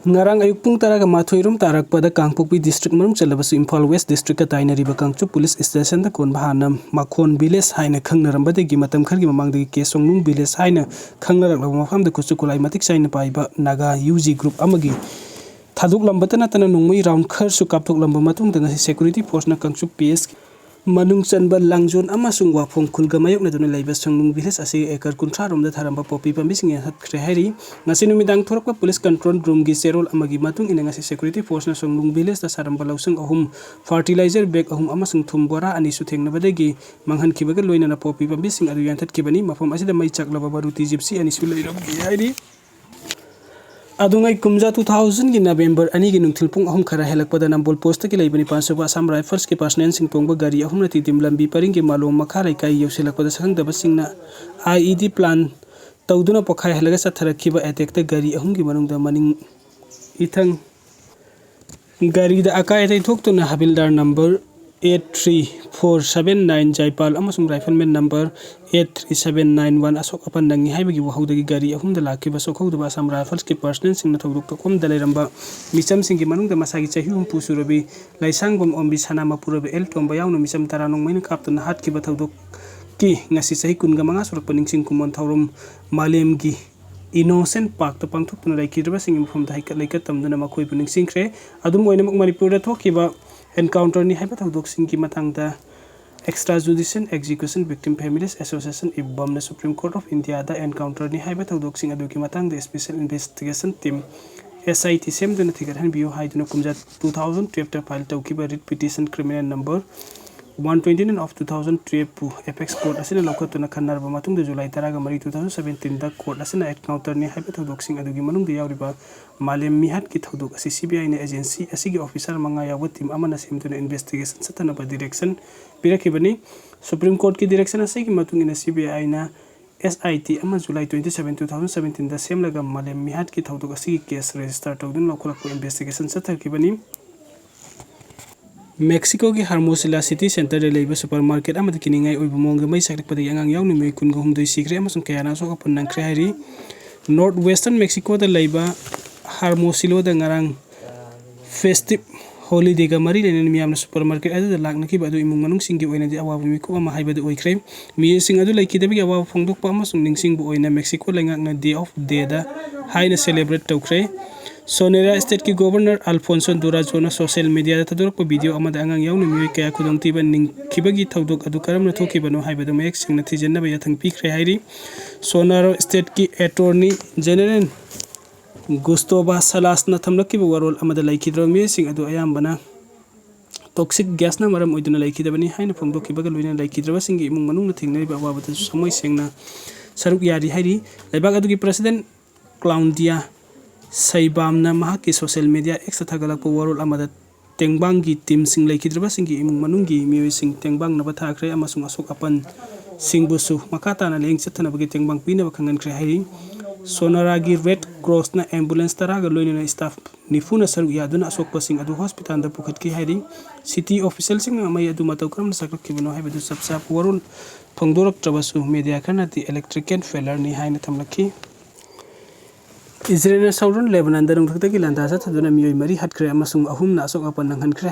ngarang ayuk pung taraga mathoirum tarak pada Kangpokpi district manung chalabasu Imphal West district ka tainariba Kangchu police station da kon bahanam makhon village haina khangnarambadagi matam khargi mamangdagi kesongnung village haina khangnarak mafamda kuchu kulai matik saina paiba naga UG group amagi thaduk lambatana tana nungmui round khar su kapthok lamba matung da ngasi security force na Kangchu PS manung chanba langjon amasung wafong khulga mayok na duna laiba songnung village ase ekar kunthra romda tharamba popi pambising khre hairi ngasi numidang thorakpa police control room gi serol amagi matung ina ngasi security force na songnung village da saramba lausung ahum fertilizer bag ahum amasung thum bora ani su thengna badagi manghan kibaga loina na popi pambising adu yanthat kibani mafam asida mai chaklaba baruti gypsy ani su leiram gi hairi adungai kumja 2000 ki November ani ki nungthil pung ahum khara helakpada nambol post ki leibani 500 Assam Rifles ki personnel sing pongba gari ahum na titim lambi paring ki malom makhara kai yoselakpada sakhangdabasingna IED plan tawduna pokhai helaga satharakiba attack ta gari ahum ki manungda maning ithang gari da akai tai thoktuna habildar number 83479 Jaipal amasung rifleman number 83791 asok apan nangi haibagi wahaudagi gari ahum da lakiba sokhauda Assam Rifles ki personnel singna thogduk tokom daleramba misam singi manungda masagi chahi pusurabi laisang bom ombi sanama purabi el tomba yaunu misam taranong main kaptuna hat ki bathogduk ki ngasi sahi kunga manga surak paning sing kumon thaurum malem gi innocent park to pangthuk tuna laikidaba sing mufam dai kat laikat tamduna makoi puning singkhre adum oina Manipur da thokiba encounter ni haiba thogdok sing ki matangda extrajudicial execution victim families association ibam na Supreme Court of India da encounter ni haiba thogdok sing adu ki matangda special investigation team SIT sem duna thigar han bio haiduna kumja 2012 ta file tawkiba writ petition criminal number 129 of 2012 pu apex court asina lokatuna khanarba matung da July 10 mari 2017 da court asina encounter ni haiba thogdok sing adu gi manung da yawriba malem mihat ki thogdok asi CBI na agency asigi officer manga yawa team amana semtuna investigation satana ba direction pirakibani Supreme Court ki direction asigi matung ina CBI na SIT ama July 27 2017 da semlaga malem mihat ki thogdok asigi case register tawdun lokolak investigation satarkibani Mexico ki Hermosillo City Center de leiba supermarket amadi kiningai oiba monga mai sakrik pada yangang yaw ni mai kun go humdoi sikre amasung kayana so ka punang khre hairi northwestern Mexico da leiba Hermosillo da ngarang festive holiday ga mari lenen miyamna supermarket adu da lakna ki badu imung manung singi oina di awabu mi ko ama haibadu oikhre mi sing adu laiki da bi awabu phongdok pa amasung ningsing bu oina Mexico lengak na day of day da haina celebrate tawkhre Sonora State ki Governor Alfonso Durazo na social media da tadurok pa video amada angang yaw ni miyoy kaya kudong tiba ning kibagi thawdok adu karam na thokiba no haibadu mayak sing na thijanna ba yathang pikre hairi Sonora State ki Attorney General Gustavo Salas na thamlaki ba warol amada laikidro mi sing adu ayambana toxic gas na maram oiduna laikidabani haina phongdok kibaga loina laikidra sing gi imung manung na thingnai ba wabata samoi sengna saruk yari hairi laibak adu ki president Claudia Saibamna mahaki social media extra thagalak po warol amada tengbang gi team sing laikidra sing gi imung manung gi miyoy sing tengbang na bathakre amasung asok apan sing busu makata na leng chatana bagi tengbang pina bakhangan kre hairi Sonora gi Red Cross na ambulance taraga loina na staff ni funa saruk yaduna asok pasing adu hospital da pukhat ki hairi city official sing mai adu mataw kram na sakrak ki bano haibadu sapsap warol phongdorok trabasu media khana ti electrical failure ni haina thamlaki Israel na Southern Lebanon da nungthak ki landa sa thaduna miyoy mari hatkre amasung ahum na asok apan nanghan kre